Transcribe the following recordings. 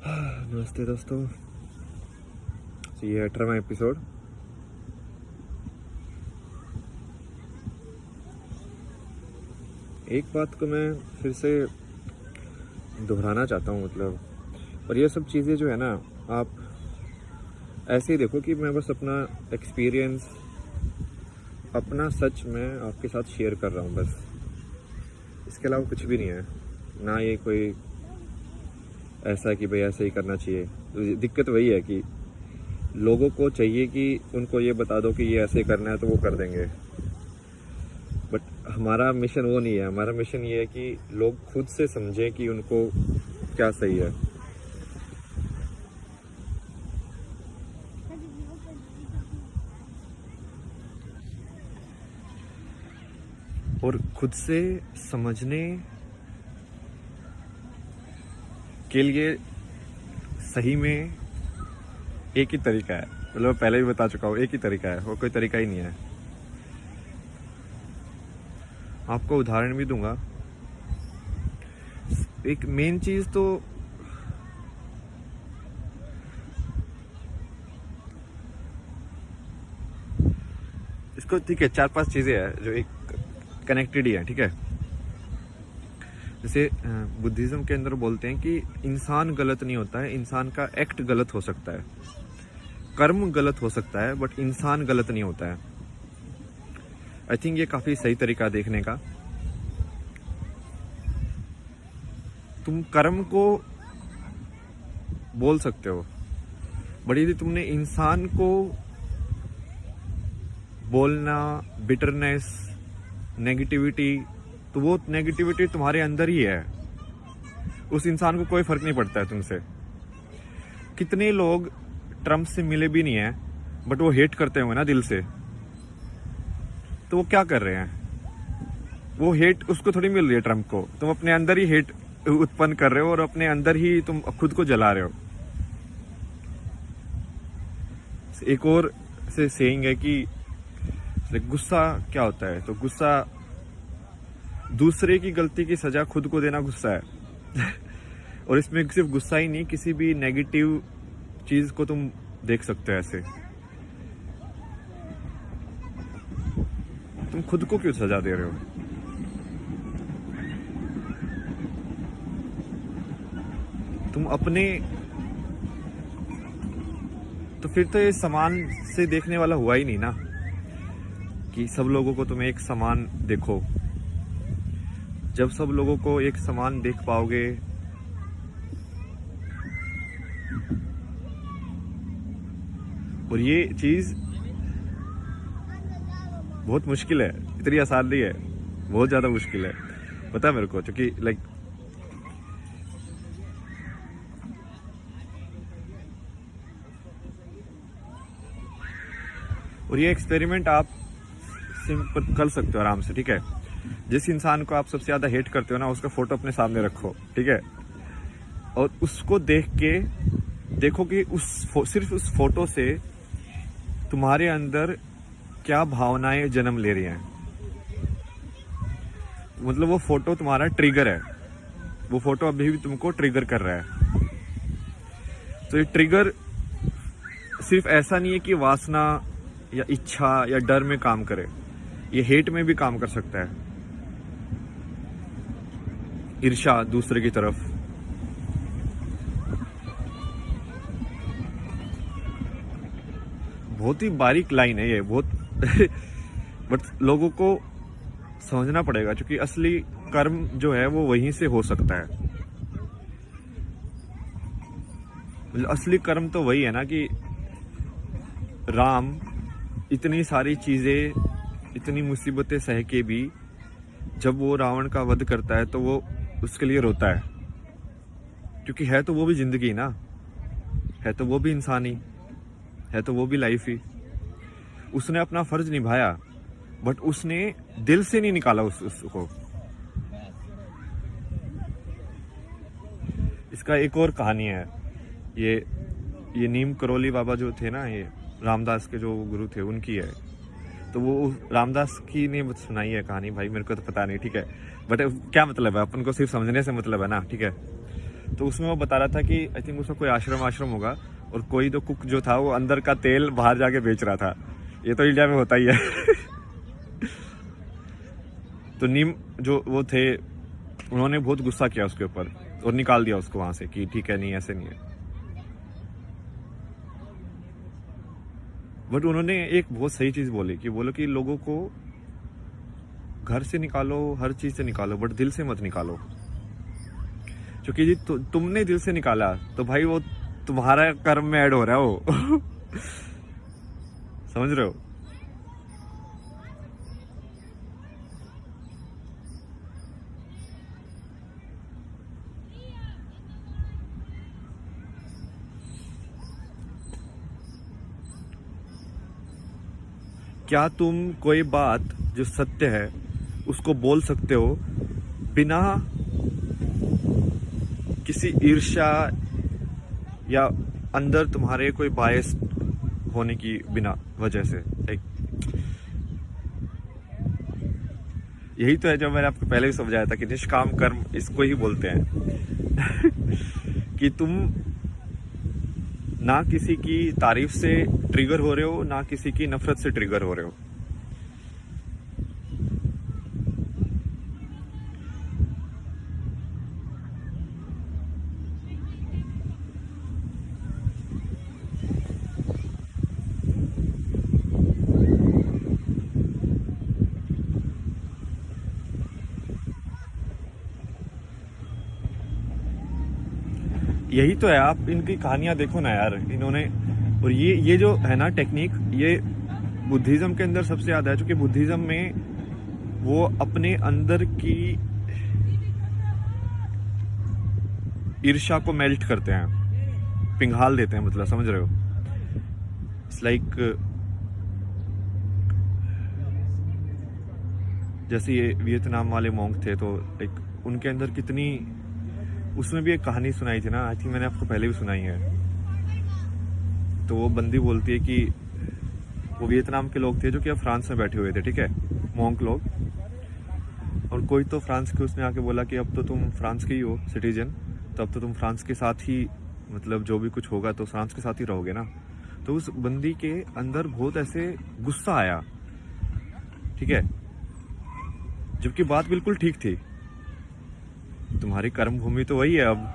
नमस्ते दोस्तों। तो ये 18वां एपिसोड। एक बात को मैं फिर से दोहराना चाहता हूँ, और ये सब चीज़ें जो है ना, आप ऐसे ही देखो कि मैं बस अपना एक्सपीरियंस, अपना सच मैं आपके साथ शेयर कर रहा हूँ बस। इसके अलावा कुछ भी नहीं है। ना ये कोई ऐसा कि भाई ऐसे ही करना चाहिए। तो दिक्कत वही है कि लोगों को चाहिए कि उनको ये बता दो कि ये ऐसे करना है तो वो कर देंगे। बट हमारा मिशन वो नहीं है। हमारा मिशन ये है कि लोग खुद से समझें कि उनको क्या सही है, और खुद से समझने के लिए सही में एक ही तरीका है। मतलब पहले भी बता चुका हूँ, एक ही तरीका है, वो कोई तरीका ही नहीं है। आपको उदाहरण भी दूंगा। एक मेन चीज तो इसको, ठीक है, 4-5 चीजें हैं जो एक कनेक्टेड ही है, ठीक है। जैसे बुद्धिज्म के अंदर बोलते हैं कि इंसान गलत नहीं होता है, इंसान का एक्ट गलत हो सकता है, कर्म गलत हो सकता है, बट इंसान गलत नहीं होता है। आई थिंक ये काफी सही तरीका देखने का। तुम कर्म को बोल सकते हो, बट यदि तुमने इंसान को बोलना, बिटरनेस, नेगेटिविटी, तो वो नेगेटिविटी तुम्हारे अंदर ही है। उस इंसान को कोई फर्क नहीं पड़ता है तुमसे। कितने लोग ट्रम्प से मिले भी नहीं है, बट वो हेट करते होंगे ना दिल से, तो वो क्या कर रहे हैं? वो हेट उसको थोड़ी मिल रही है ट्रम्प को। तुम अपने अंदर ही हेट उत्पन्न कर रहे हो और अपने अंदर ही तुम खुद को जला रहे हो। एक और से सेइंग है कि गुस्सा क्या होता है, तो गुस्सा दूसरे की गलती की सजा खुद को देना गुस्सा है। और इसमें सिर्फ गुस्सा ही नहीं, किसी भी नेगेटिव चीज को तुम देख सकते हो ऐसे। तुम खुद को क्यों सजा दे रहे हो? तुम अपने, तो फिर तो ये समान से देखने वाला हुआ ही नहीं ना, कि सब लोगों को तुम एक समान देखो। जब सब लोगों को एक समान देख पाओगे, और ये चीज बहुत मुश्किल है, इतनी आसान नहीं है, बहुत ज्यादा मुश्किल है, पता है मेरे को। क्योंकि और ये एक्सपेरिमेंट आप सिंपल कर सकते हो आराम से, ठीक है। जिस इंसान को आप सबसे ज्यादा हेट करते हो ना, उसका फोटो अपने सामने रखो, ठीक है, और उसको देख के देखो कि सिर्फ उस फोटो से तुम्हारे अंदर क्या भावनाएं जन्म ले रही हैं। मतलब वो फोटो तुम्हारा ट्रिगर है, वो फोटो अभी भी तुमको ट्रिगर कर रहा है। तो ये ट्रिगर सिर्फ ऐसा नहीं है कि वासना या इच्छा या डर में काम करे, ये हेट में भी काम कर सकता है। ईर्ष्या दूसरे की तरफ। बहुत ही बारीक लाइन है ये, बहुत। बट लोगों को समझना पड़ेगा, क्योंकि असली कर्म जो है वो वहीं से हो सकता है। मतलब असली कर्म तो वही है ना कि राम इतनी सारी चीजें, इतनी मुसीबतें सह के भी जब वो रावण का वध करता है तो वो उसके लिए रोता है, क्योंकि है तो वो भी जिंदगी ना, है तो वो भी इंसान ही, है तो वो भी लाइफ ही। उसने अपना फर्ज निभाया, बट उसने दिल से नहीं निकाला उसको। इसका एक और कहानी है। ये नीम करोली बाबा जो थे ना, ये रामदास के जो गुरु थे, उनकी है। तो वो रामदास की ने सुनाई है कहानी, भाई मेरे को तो पता नहीं, ठीक है। बट क्या मतलब है, अपन को सिर्फ समझने से मतलब है ना, ठीक है। तो उसमें वो बता रहा था कि आई थिंक उसका कोई आश्रम होगा, और कोई तो कुक जो था वो अंदर का तेल बाहर जाके बेच रहा था। ये तो इंडिया में होता ही है। तो नीम जो वो थे, उन्होंने बहुत गुस्सा किया उसके ऊपर और निकाल दिया उसको वहां से कि ठीक है, नहीं ऐसे नहीं है। बट उन्होंने एक बहुत सही चीज बोली कि बोलो कि लोगों को घर से निकालो, हर चीज से निकालो, बट दिल से मत निकालो। क्योंकि जी तुमने दिल से निकाला तो भाई वो तुम्हारा कर्म में ऐड हो रहा है वो। समझ रहे हो? क्या तुम कोई बात जो सत्य है उसको बोल सकते हो बिना किसी ईर्ष्या या अंदर तुम्हारे कोई बायस होने की बिना वजह से? यही तो है जो मैंने आपको पहले भी समझाया था कि निष्काम कर्म इसको ही बोलते हैं। कि तुम ना किसी की तारीफ से ट्रिगर हो रहे हो, ना किसी की नफरत से ट्रिगर हो रहे हो। यही तो है, आप इनकी कहानियां देखो ना यार, इन्होंने। और ये जो है ना टेक्निक, ये बुद्धिज्म के अंदर सबसे ज्यादा है। क्योंकि बुद्धिज्म में वो अपने अंदर की ईर्ष्या को मेल्ट करते हैं, पिघाल देते हैं, मतलब समझ रहे हो? इट्स लाइक जैसे ये वियतनाम वाले मॉन्क थे, तो लाइक उनके अंदर कितनी, उसमें भी एक कहानी सुनाई थी ना, आई थिंक मैंने आपको पहले भी सुनाई है। तो वो बंदी बोलती है कि वो वियतनाम के लोग थे जो कि अब फ्रांस में बैठे हुए थे, ठीक है, मॉन्क लोग। और कोई तो फ्रांस के उसने आके बोला कि अब तो तुम फ्रांस के ही हो सिटीजन, तो अब तो तुम फ्रांस के साथ ही, मतलब जो भी कुछ होगा तो फ्रांस के साथ ही रहोगे ना। तो उस बंदी के अंदर बहुत ऐसे गुस्सा आया, ठीक है, जबकि बात बिल्कुल ठीक थी। तुम्हारी कर्म भूमि तो वही है अब।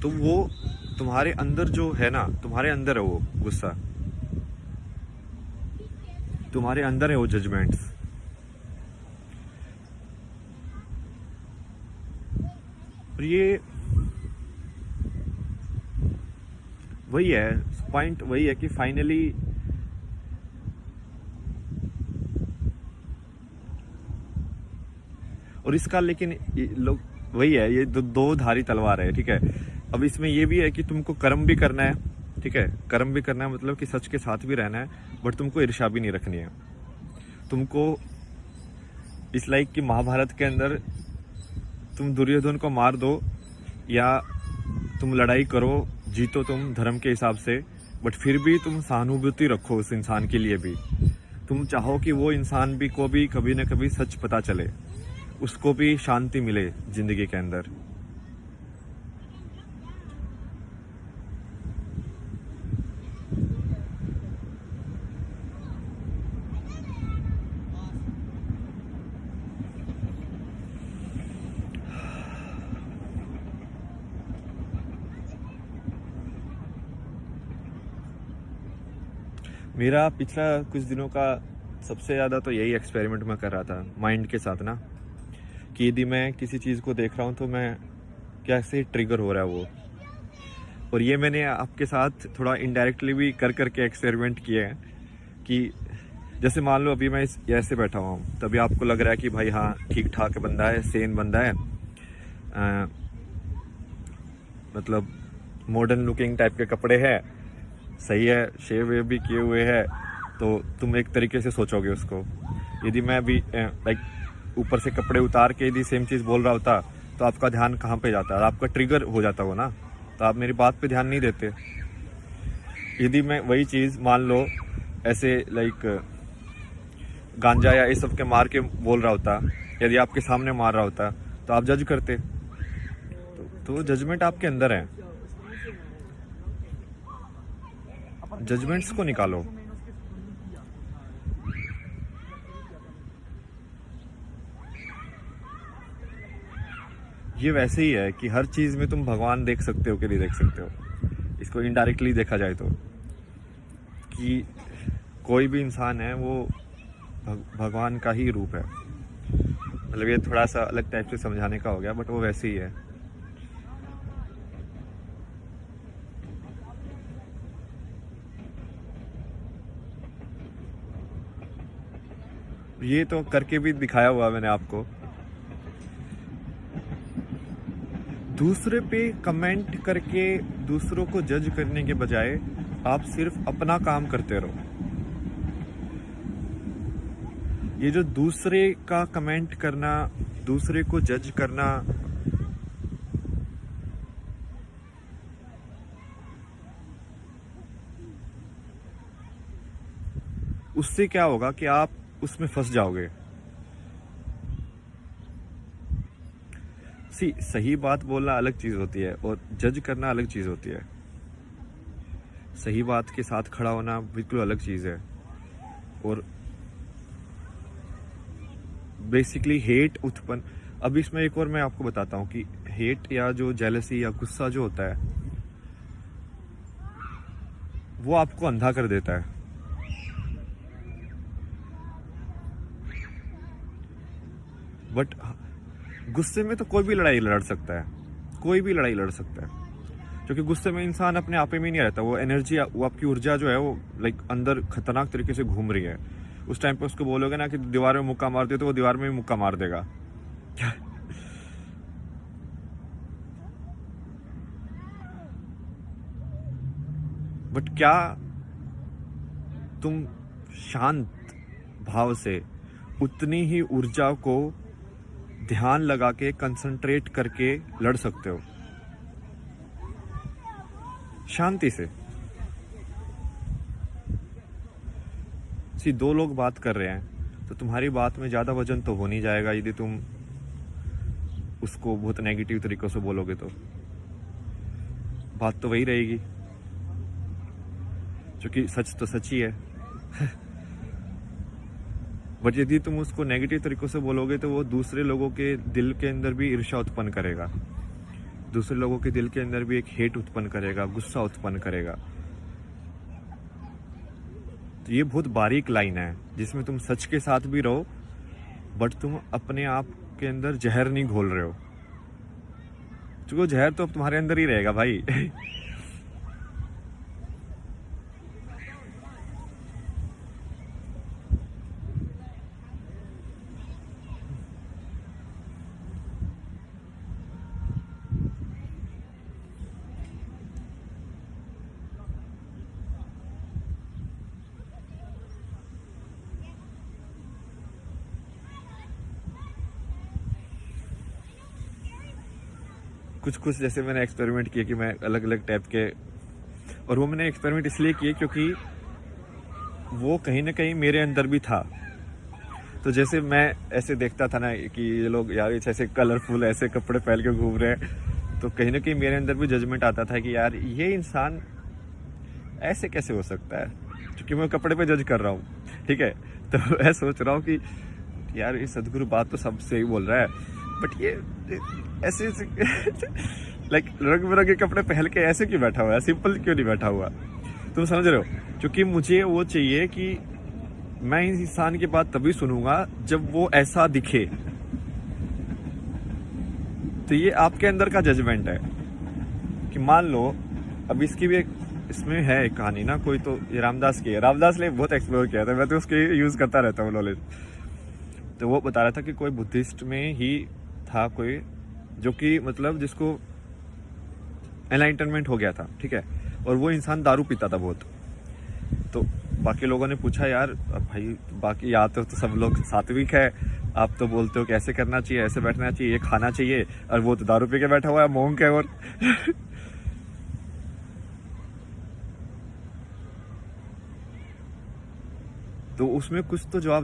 तो वो तुम्हारे अंदर जो है ना, तुम्हारे अंदर है वो गुस्सा, तुम्हारे अंदर है वो जजमेंट्स। और ये वही है पॉइंट, वही है कि फाइनली और इसका, लेकिन लोग वही है, ये दो धारी तलवार है, ठीक है। अब इसमें ये भी है कि तुमको कर्म भी करना है, ठीक है, कर्म भी करना है, मतलब कि सच के साथ भी रहना है, बट तुमको ईर्ष्या भी नहीं रखनी है। तुमको इस लाइक कि महाभारत के अंदर तुम दुर्योधन को मार दो या तुम लड़ाई करो, जीतो तुम धर्म के हिसाब से, बट फिर भी तुम सहानुभूति रखो उस इंसान के लिए भी। तुम चाहो कि वो इंसान भी को भी कभी ना कभी सच पता चले, उसको भी शांति मिले जिंदगी के अंदर। मेरा पिछला कुछ दिनों का सबसे ज़्यादा तो यही एक्सपेरिमेंट मैं कर रहा था माइंड के साथ ना, कि यदि मैं किसी चीज़ को देख रहा हूँ तो मैं कैसे ट्रिगर हो रहा है वो। और ये मैंने आपके साथ थोड़ा इनडायरेक्टली भी कर करके एक्सपेरिमेंट किए हैं कि जैसे मान लो अभी मैं ऐसे बैठा हुआ हूँ, तभी आपको लग रहा है कि भाई हाँ ठीक ठाक बंदा है, सेन बंदा है, मतलब मॉडर्न लुकिंग टाइप के कपड़े हैं, सही है, शेव वेव भी किए हुए हैं, तो तुम एक तरीके से सोचोगे उसको। यदि मैं भी लाइक ऊपर से कपड़े उतार के यदि सेम चीज़ बोल रहा होता तो आपका ध्यान कहाँ पे जाता है? आपका ट्रिगर हो जाता हो ना, तो आप मेरी बात पे ध्यान नहीं देते। यदि मैं वही चीज़ मान लो ऐसे लाइक गांजा या इस सब के मार के बोल रहा होता, यदि आपके सामने मार रहा होता, तो आप जज करते। तो जजमेंट आपके अंदर है, जजमेंट्स को निकालो। ये वैसे ही है कि हर चीज में तुम भगवान देख सकते हो कि नहीं देख सकते हो। इसको इनडायरेक्टली देखा जाए तो, कि कोई भी इंसान है वो भगवान का ही रूप है। मतलब ये थोड़ा सा अलग टाइप से समझाने का हो गया, बट वो वैसे ही है। ये तो करके भी दिखाया हुआ मैंने आपको। दूसरे पे कमेंट करके दूसरों को जज करने के बजाय आप सिर्फ अपना काम करते रहो। ये जो दूसरे का कमेंट करना, दूसरे को जज करना, उससे क्या होगा कि आप उसमें फंस जाओगे। सही बात बोलना अलग चीज होती है और जज करना अलग चीज होती है। सही बात के साथ खड़ा होना बिल्कुल अलग चीज है। और बेसिकली हेट उत्पन्न, अब इसमें एक और मैं आपको बताता हूँ कि हेट या जो जेलसी या गुस्सा जो होता है वो आपको अंधा कर देता है। बट गुस्से में तो कोई भी लड़ाई लड़ सकता है, कोई भी लड़ाई लड़ सकता है, क्योंकि गुस्से में इंसान अपने आपे में नहीं रहता। वो एनर्जी, वो आपकी ऊर्जा जो है वो लाइक अंदर खतरनाक तरीके से घूम रही है। उस टाइम पे उसको बोलोगे ना कि दीवार में मुक्का मार दे, तो वो दीवार में भी मुक्का मार देगा। बट क्या तुम शांत भाव से उतनी ही ऊर्जा को ध्यान लगा के कंसंट्रेट करके लड़ सकते हो शांति से? दो लोग बात कर रहे हैं तो तुम्हारी बात में ज्यादा वजन तो हो नहीं जाएगा यदि तुम उसको बहुत नेगेटिव तरीकों से बोलोगे। तो बात तो वही रहेगी, क्योंकि सच तो सच ही है। बट यदि तुम उसको नेगेटिव तरीकों से बोलोगे तो वो दूसरे लोगों के दिल के अंदर भी ईर्ष्या उत्पन्न करेगा, दूसरे लोगों के दिल के अंदर भी एक हेट उत्पन्न करेगा, गुस्सा उत्पन्न करेगा। तो ये बहुत बारीक लाइन है जिसमें तुम सच के साथ भी रहो, बट तुम अपने आप के अंदर जहर नहीं घोल रहे हो, क्योंकि वो जहर तो अब तुम्हारे अंदर ही रहेगा भाई। कुछ जैसे मैंने एक्सपेरिमेंट किए कि मैं अलग अलग टाइप के, और वो मैंने एक्सपेरिमेंट इसलिए किए क्योंकि वो कहीं ना कहीं मेरे अंदर भी था। तो जैसे मैं ऐसे देखता था ना कि ये लोग यार ऐसे कलरफुल ऐसे कपड़े पहन के घूम रहे हैं, तो कहीं ना कहीं मेरे अंदर भी जजमेंट आता था कि यार ये इंसान ऐसे कैसे हो सकता है, क्योंकि मैं कपड़े पे जज कर रहा हूँ। ठीक है, तो मैं सोच रहा हूँ कि यार ये सदगुरु बात तो सब सही बोल रहा है, बट ये ऐसे लाइक रंग बिरंगे कपड़े पहन के ऐसे क्यों बैठा हुआ है, सिंपल क्यों नहीं बैठा हुआ? तुम समझ रहे हो? क्योंकि मुझे वो चाहिए कि मैं इस इंसान की बात तभी सुनूंगा जब वो ऐसा दिखे। तो ये आपके अंदर का जजमेंट है कि मान लो, अब इसकी भी एक इसमें है एक कहानी ना, कोई तो ये रामदास की है, रामदास ने बहुत एक्सप्लोर किया था, मैं तो उसके यूज करता रहता हूँ नॉलेज। तो वो बता रहा था कि कोई बुद्धिस्ट में ही था कोई, जो कि मतलब जिसको एनलाइटनमेंट हो गया था, ठीक है, और वो इंसान दारू पीता था बहुत। तो बाकी लोगों ने पूछा यार भाई बाकी यहाँ तो सब लोग सात्विक है, आप तो बोलते हो कि ऐसे करना चाहिए, ऐसे बैठना चाहिए, ये खाना चाहिए, और वो तो दारू पी के बैठा हुआ है, मोंक है। और तो उसमें कुछ तो जवाब